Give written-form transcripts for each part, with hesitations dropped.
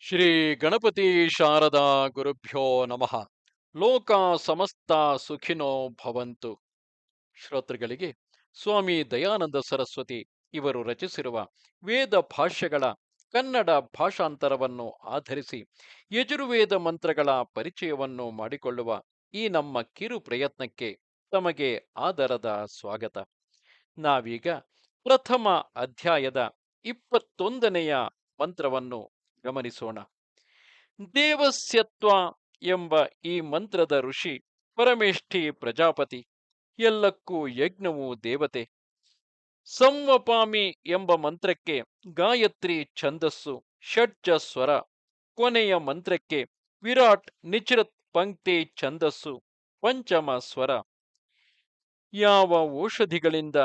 ಶ್ರೀ ಗಣಪತಿ ಶಾರದಾ ಗುರುಭ್ಯೋ ನಮಃ. ಲೋಕ ಸಮಸ್ತ ಸುಖಿನೋ ಭವಂತು. ಶ್ರೋತೃಗಳಿಗೆ ಸ್ವಾಮಿ ದಯಾನಂದ ಸರಸ್ವತಿ ಇವರು ರಚಿಸಿರುವ ವೇದ ಭಾಷ್ಯಗಳ ಕನ್ನಡ ಭಾಷಾಂತರವನ್ನು ಆಧರಿಸಿ ಯಜುರ್ವೇದ ಮಂತ್ರಗಳ ಪರಿಚಯವನ್ನು ಮಾಡಿಕೊಳ್ಳುವ ಈ ನಮ್ಮ ಕಿರು ಪ್ರಯತ್ನಕ್ಕೆ ತಮಗೆ ಆದರದ ಸ್ವಾಗತ. ನಾವೀಗ ಪ್ರಥಮ ಅಧ್ಯಾಯದ 21ನೆಯ ಮಂತ್ರವನ್ನು ಗಮನಿಸೋಣ. ದೇವಸ್ಯತ್ವ ಎಂಬ ಈ ಮಂತ್ರದ ಋಷಿ ಪರಮೇಷ್ಠಿ ಪ್ರಜಾಪತಿ, ಎಲ್ಲಕ್ಕೂ ಯಜ್ಞವು ದೇವತೆ. ಸಂವಪಾಮಿ ಎಂಬ ಮಂತ್ರಕ್ಕೆ ಗಾಯತ್ರಿ ಛಂದಸ್ಸು ಷಡ್ಜ ಸ್ವರ, ಕೊನೆಯ ಮಂತ್ರಕ್ಕೆ ವಿರಾಟ್ ನಿಚ್ರತ್ ಪಂಕ್ತಿ ಛಂದಸ್ಸು ಪಂಚಮ ಸ್ವರ. ಯಾವ ಔಷಧಿಗಳಿಂದ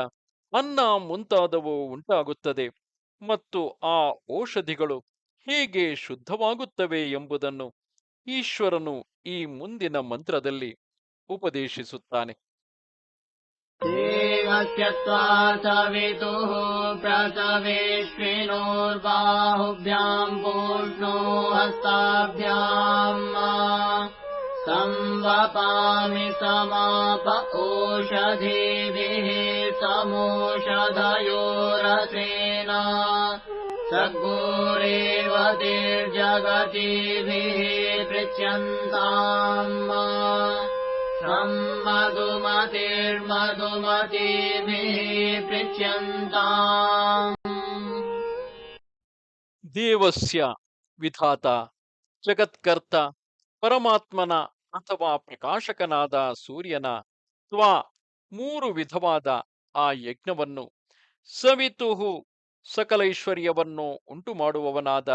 ಅನ್ನ ಮುಂತಾದವು ಉಂಟಾಗುತ್ತದೆ ಮತ್ತು ಆ ಔಷಧಿಗಳು ಹೇಗೆ ಶುದ್ಧವಾಗುತ್ತವೆ ಎಂಬುದನ್ನು ಈಶ್ವರನು ಈ ಮುಂದಿನ ಮಂತ್ರದಲ್ಲಿ ಉಪದೇಶಿಸುತ್ತಾನೆ. ದೇವಸ್ಯತ್ವಾ ಸವಿತುಃ ಪ್ರಸವೇಶ್ವಿನೋರ್ಬಾಹುಭ್ಯಾಂ ಪೂರ್ಣೋ ಹಸ್ತಾಭ್ಯಾಂ ಸಂವಪಾಮಿ ಸಮಾಪ ಓಷಧೀಭಿಃ ಸಮೋಷಧಯೋರಸೇನ ಸದ್ಗುರೇವ ತೇರ್ಜಗತಿಭಿಃ ಪೃಚ್ಯಂತಾಂ ಮಧುಮತಿರ್ಮಧುಮತಿಭಿಃ ಪೃಚ್ಯಂತಾಂ. ದೇವಸ್ಯ ವಿಧಾತ, ಜಗತ್ಕರ್ತ, ಪರಮಾತ್ಮನ ಅಥವಾ ಪ್ರಕಾಶಕನಾದ ಸೂರ್ಯನ ತ್ವಾ ಮೂರು ವಿಧವಾದ ಆ ಯಜ್ಞವನ್ನು, ಸವಿತುಹು ಸಕಲೈಶ್ವರ್ಯವನ್ನು ಉಂಟು ಮಾಡುವವನಾದ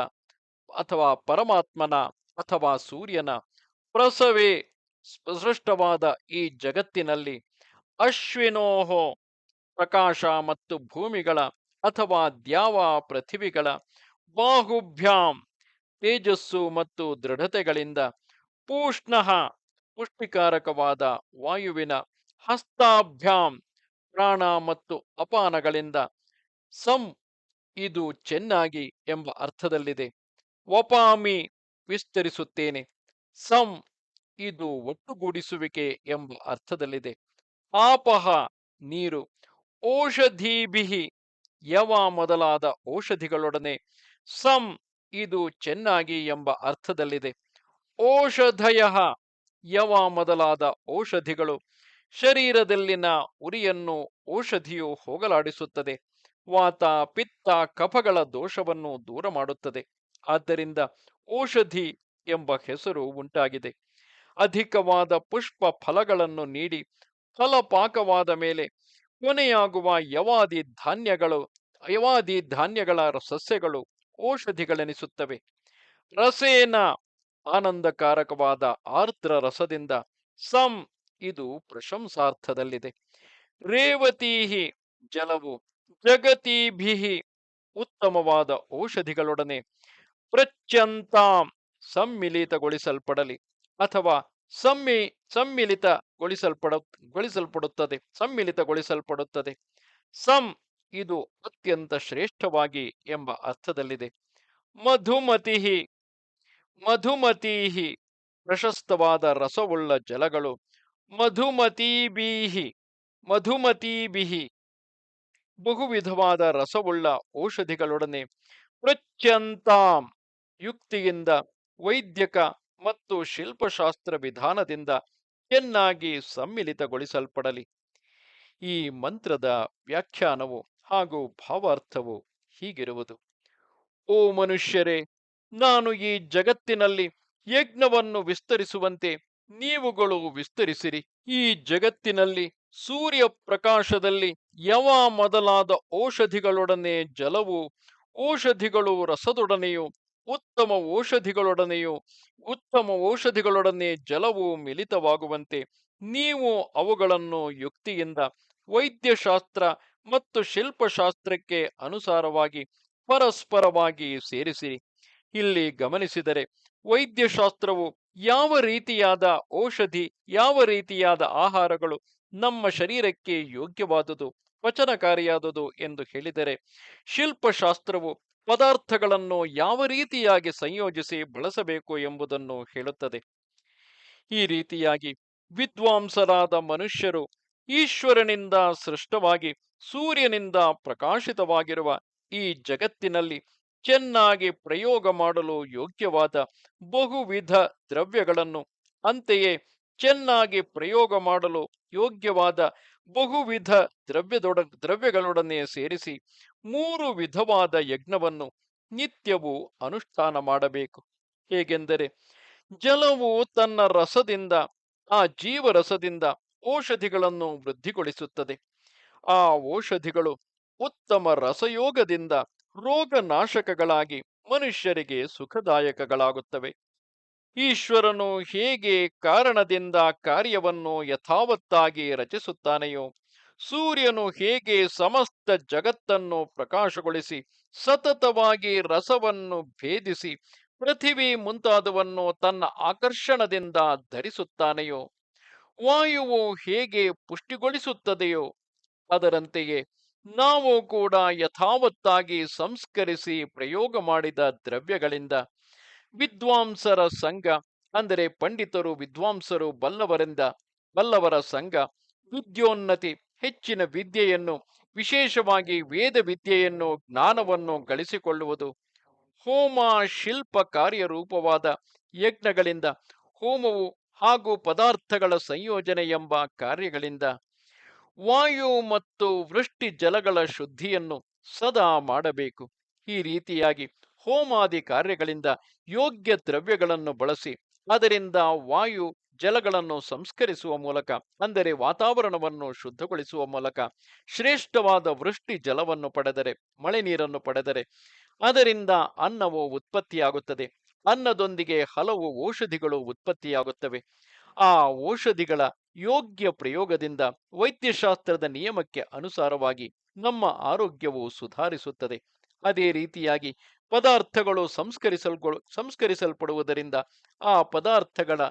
ಅಥವಾ ಪರಮಾತ್ಮನ ಅಥವಾ ಸೂರ್ಯನ, ಪ್ರಸವೇ ಸೃಷ್ಟವಾದ ಈ ಜಗತ್ತಿನಲ್ಲಿ, ಅಶ್ವಿನೋಹೋ ಪ್ರಕಾಶ ಮತ್ತು ಭೂಮಿಗಳ ಅಥವಾ ದ್ಯಾವ ಪೃಥಿವಿಗಳ, ಬಾಹುಭ್ಯಾಂ ತೇಜಸ್ಸು ಮತ್ತು ದೃಢತೆಗಳಿಂದ, ಪೂಷ್ಣಃ ಪುಷ್ಟಿಕಾರಕವಾದ ವಾಯುವಿನ, ಹಸ್ತಾಭ್ಯಾಂ ಪ್ರಾಣ ಮತ್ತು ಅಪಾನಗಳಿಂದ, ಸಂ ಇದು ಚೆನ್ನಾಗಿ ಎಂಬ ಅರ್ಥದಲ್ಲಿದೆ, ವಪಾಮಿ ವಿಸ್ತರಿಸುತ್ತೇನೆ, ಸಂ ಇದು ಒಟ್ಟುಗೂಡಿಸುವಿಕೆ ಎಂಬ ಅರ್ಥದಲ್ಲಿದೆ, ಆಪಹ ನೀರು, ಓಷಧೀಭಿಹಿ ಯವ ಮೊದಲಾದ ಔಷಧಿಗಳೊಡನೆ, ಸಂ ಇದು ಚೆನ್ನಾಗಿ ಎಂಬ ಅರ್ಥದಲ್ಲಿದೆ, ಓಷಧಯ ಯವ ಮೊದಲಾದ ಔಷಧಿಗಳು, ಶರೀರದಲ್ಲಿನ ಉರಿಯನ್ನು ಔಷಧಿಯು ಹೋಗಲಾಡಿಸುತ್ತದೆ, ವಾತ ಪಿತ್ತ ಕಫಗಳ ದೋಷವನ್ನು ದೂರ ಮಾಡುತ್ತದೆ. ಆದ್ದರಿಂದ ಔಷಧಿ ಎಂಬ ಹೆಸರು ಉಂಟಾಗಿದೆ. ಅಧಿಕವಾದ ಪುಷ್ಪ ಫಲಗಳನ್ನು ನೀಡಿ ಫಲಪಾಕವಾದ ಮೇಲೆ ಕೊನೆಯಾಗುವ ಯವಾದಿ ಧಾನ್ಯಗಳ ಸಸ್ಯಗಳು ಔಷಧಿಗಳೆನಿಸುತ್ತವೆ. ರಸೇನ ಆನಂದಕಾರಕವಾದ ಆರ್ದ್ರ ರಸದಿಂದ, ಸಂ ಇದು ಪ್ರಶಂಸಾರ್ಥದಲ್ಲಿದೆ, ರೇವತೀಹಿ ಜಲವು, ಜಗತೀಭಿಹಿ ಉತ್ತಮವಾದ ಔಷಧಿಗಳೊಡನೆ, ಪ್ರಚ್ಯಂತಾಂ ಸಮ್ಮಿಲಿತಗೊಳಿಸಲ್ಪಡಲಿ ಅಥವಾ ಸಮ್ಮಿಲಿತಗೊಳಿಸಲ್ಪಡುತ್ತದೆ. ಸಂ ಇದು ಅತ್ಯಂತ ಶ್ರೇಷ್ಠವಾಗಿ ಎಂಬ ಅರ್ಥದಲ್ಲಿದೆ. ಮಧುಮತೀಹಿ ಪ್ರಶಸ್ತವಾದ ರಸವುಳ್ಳ ಜಲಗಳು, ಮಧುಮತೀಭಿಹಿ ಬಹುವಿಧವಾದ ರಸವುಳ್ಳ ಔಷಧಿಗಳೊಡನೆ, ಪ್ರಚ್ಯಂತಾಂ ಯುಕ್ತಿಯಿಂದ, ವೈದ್ಯಕ ಮತ್ತು ಶಿಲ್ಪಶಾಸ್ತ್ರ ವಿಧಾನದಿಂದ ಚೆನ್ನಾಗಿ ಸಮ್ಮಿಲಿತಗೊಳಿಸಲ್ಪಡಲಿ. ಈ ಮಂತ್ರದ ವ್ಯಾಖ್ಯಾನವು ಹಾಗೂ ಭಾವಾರ್ಥವು ಹೀಗಿರುವುದು. ಓ ಮನುಷ್ಯರೇ, ನಾನು ಈ ಜಗತ್ತಿನಲ್ಲಿ ಯಜ್ಞವನ್ನು ವಿಸ್ತರಿಸುವಂತೆ ನೀವುಗಳು ವಿಸ್ತರಿಸಿರಿ. ಈ ಜಗತ್ತಿನಲ್ಲಿ ಸೂರ್ಯ ಪ್ರಕಾಶದಲ್ಲಿ ಯವ ಮೊದಲಾದ ಔಷಧಿಗಳೊಡನೆ ಜಲವು, ಔಷಧಿಗಳು ರಸದೊಡನೆಯೂ, ಉತ್ತಮ ಔಷಧಿಗಳೊಡನೆ ಜಲವು ಮಿಲಿತವಾಗುವಂತೆ ನೀವು ಅವುಗಳನ್ನು ಯುಕ್ತಿಯಿಂದ, ವೈದ್ಯಶಾಸ್ತ್ರ ಮತ್ತು ಶಿಲ್ಪಶಾಸ್ತ್ರಕ್ಕೆ ಅನುಸಾರವಾಗಿ ಪರಸ್ಪರವಾಗಿ ಸೇರಿಸಿರಿ. ಇಲ್ಲಿ ಗಮನಿಸಿದರೆ ವೈದ್ಯಶಾಸ್ತ್ರವು ಯಾವ ರೀತಿಯಾದ ಔಷಧಿ, ಯಾವ ರೀತಿಯಾದ ಆಹಾರಗಳು ನಮ್ಮ ಶರೀರಕ್ಕೆ ಯೋಗ್ಯವಾದುದು, ವಚನಕಾರಿಯಾದುದು ಎಂದು ಹೇಳಿದರೆ, ಶಿಲ್ಪಶಾಸ್ತ್ರವು ಪದಾರ್ಥಗಳನ್ನು ಯಾವ ರೀತಿಯಾಗಿ ಸಂಯೋಜಿಸಿ ಬಳಸಬೇಕು ಎಂಬುದನ್ನು ಹೇಳುತ್ತದೆ. ಈ ರೀತಿಯಾಗಿ ವಿದ್ವಾಂಸರಾದ ಮನುಷ್ಯರು ಈಶ್ವರನಿಂದ ಸೃಷ್ಟವಾಗಿ ಸೂರ್ಯನಿಂದ ಪ್ರಕಾಶಿತವಾಗಿರುವ ಈ ಜಗತ್ತಿನಲ್ಲಿ ಚೆನ್ನಾಗಿ ಪ್ರಯೋಗ ಮಾಡಲು ಯೋಗ್ಯವಾದ ಬಹುವಿಧ ದ್ರವ್ಯಗಳನ್ನು, ಅಂತೆಯೇ ಚೆನ್ನಾಗಿ ಪ್ರಯೋಗ ಮಾಡಲು ಯೋಗ್ಯವಾದ ಬಹುವಿಧ ದ್ರವ್ಯಗಳೊಡನೆ ಸೇರಿಸಿ 3 ವಿಧವಾದ ಯಜ್ಞವನ್ನು ನಿತ್ಯವೂ ಅನುಷ್ಠಾನ ಮಾಡಬೇಕು. ಹೇಗೆಂದರೆ, ಜಲವು ತನ್ನ ರಸದಿಂದ, ಆ ಜೀವರಸದಿಂದ ಔಷಧಿಗಳನ್ನು ವೃದ್ಧಿಗೊಳಿಸುತ್ತದೆ. ಆ ಔಷಧಿಗಳು ಉತ್ತಮ ರಸಯೋಗದಿಂದ ರೋಗನಾಶಕಗಳಾಗಿ ಮನುಷ್ಯರಿಗೆ ಸುಖದಾಯಕಗಳಾಗುತ್ತವೆ. ಈಶ್ವರನು ಹೇಗೆ ಕಾರಣದಿಂದ ಕಾರ್ಯವನ್ನು ಯಥಾವತ್ತಾಗಿ ರಚಿಸುತ್ತಾನೆಯೋ, ಸೂರ್ಯನು ಹೇಗೆ ಸಮಸ್ತ ಜಗತ್ತನ್ನು ಪ್ರಕಾಶಗೊಳಿಸಿ ಸತತವಾಗಿ ರಸವನ್ನು ಭೇದಿಸಿ ಪೃಥಿವಿ ಮುಂತಾದವನ್ನು ತನ್ನ ಆಕರ್ಷಣದಿಂದ ಧರಿಸುತ್ತಾನೆಯೋ, ವಾಯುವು ಹೇಗೆ ಪುಷ್ಟಿಗೊಳಿಸುತ್ತದೆಯೋ, ಅದರಂತೆಯೇ ನಾವು ಕೂಡ ಯಥಾವತ್ತಾಗಿ ಸಂಸ್ಕರಿಸಿ ಪ್ರಯೋಗ ಮಾಡಿದ ದ್ರವ್ಯಗಳಿಂದ ವಿದ್ವಾಂಸರ ಸಂಘ, ಅಂದರೆ ಪಂಡಿತರು ವಿದ್ವಾಂಸರು ಬಲ್ಲವರ ಸಂಘ, ವಿದ್ಯೋನ್ನತಿ, ಹೆಚ್ಚಿನ ವಿದ್ಯೆಯನ್ನು, ವಿಶೇಷವಾಗಿ ವೇದ ವಿದ್ಯೆಯನ್ನು, ಜ್ಞಾನವನ್ನು ಗಳಿಸಿಕೊಳ್ಳುವುದು, ಹೋಮ ಶಿಲ್ಪ ಕಾರ್ಯರೂಪವಾದ ಯಜ್ಞಗಳಿಂದ, ಹೋಮವು ಹಾಗೂ ಪದಾರ್ಥಗಳ ಸಂಯೋಜನೆ ಎಂಬ ಕಾರ್ಯಗಳಿಂದ, ವಾಯು ಮತ್ತು ವೃಷ್ಟಿ ಜಲಗಳ ಶುದ್ಧಿಯನ್ನು ಸದಾ ಮಾಡಬೇಕು. ಈ ರೀತಿಯಾಗಿ ಹೋಮಾದಿ ಕಾರ್ಯಗಳಿಂದ ಯೋಗ್ಯ ದ್ರವ್ಯಗಳನ್ನು ಬಳಸಿ ಅದರಿಂದ ವಾಯು ಜಲಗಳನ್ನು ಸಂಸ್ಕರಿಸುವ ಮೂಲಕ, ಅಂದರೆ ವಾತಾವರಣವನ್ನು ಶುದ್ಧಗೊಳಿಸುವ ಮೂಲಕ, ಶ್ರೇಷ್ಠವಾದ ವೃಷ್ಟಿ ಜಲವನ್ನು ಪಡೆದರೆ, ಮಳೆ ನೀರನ್ನು ಪಡೆದರೆ ಅದರಿಂದ ಅನ್ನವು ಉತ್ಪತ್ತಿಯಾಗುತ್ತದೆ. ಅನ್ನದೊಂದಿಗೆ ಹಲವು ಔಷಧಿಗಳು ಉತ್ಪತ್ತಿಯಾಗುತ್ತವೆ. ಆ ಔಷಧಿಗಳ ಯೋಗ್ಯ ಪ್ರಯೋಗದಿಂದ ವೈದ್ಯಶಾಸ್ತ್ರದ ನಿಯಮಕ್ಕೆ ಅನುಸಾರವಾಗಿ ನಮ್ಮ ಆರೋಗ್ಯವು ಸುಧಾರಿಸುತ್ತದೆ. ಅದೇ ರೀತಿಯಾಗಿ ಪದಾರ್ಥಗಳು ಸಂಸ್ಕರಿಸಲ್ಪಡುವುದರಿಂದ ಆ ಪದಾರ್ಥಗಳ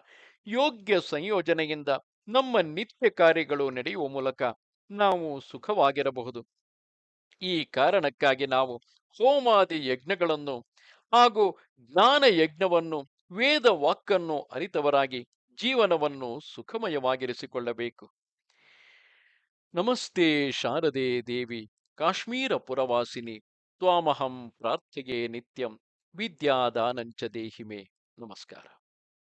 ಯೋಗ್ಯ ಸಂಯೋಜನೆಯಿಂದ ನಮ್ಮ ನಿತ್ಯ ಕಾರ್ಯಗಳು ನಡೆಯುವ ಮೂಲಕ ನಾವು ಸುಖವಾಗಿರಬಹುದು. ಈ ಕಾರಣಕ್ಕಾಗಿ ನಾವು ಹೋಮಾದಿ ಯಜ್ಞಗಳನ್ನು ಹಾಗೂ ಜ್ಞಾನ ಯಜ್ಞವನ್ನು, ವೇದ ವಾಕ್ಕನ್ನು ಅರಿತವರಾಗಿ ಜೀವನವನ್ನು ಸುಖಮಯವಾಗಿರಿಸಿಕೊಳ್ಳಬೇಕು. ನಮಸ್ತೆ ಶಾರದೆ ದೇವಿ, ಕಾಶ್ಮೀರ ಪುರವಾಸಿನಿ, ತ್ವಾಮಹಂ ಪ್ರಾರ್ಥ್ಯೆ ನಿತ್ಯಂ, ವಿದ್ಯಾದಾನಂಚ ದೇಹಿಮೆ. ನಮಸ್ಕಾರ.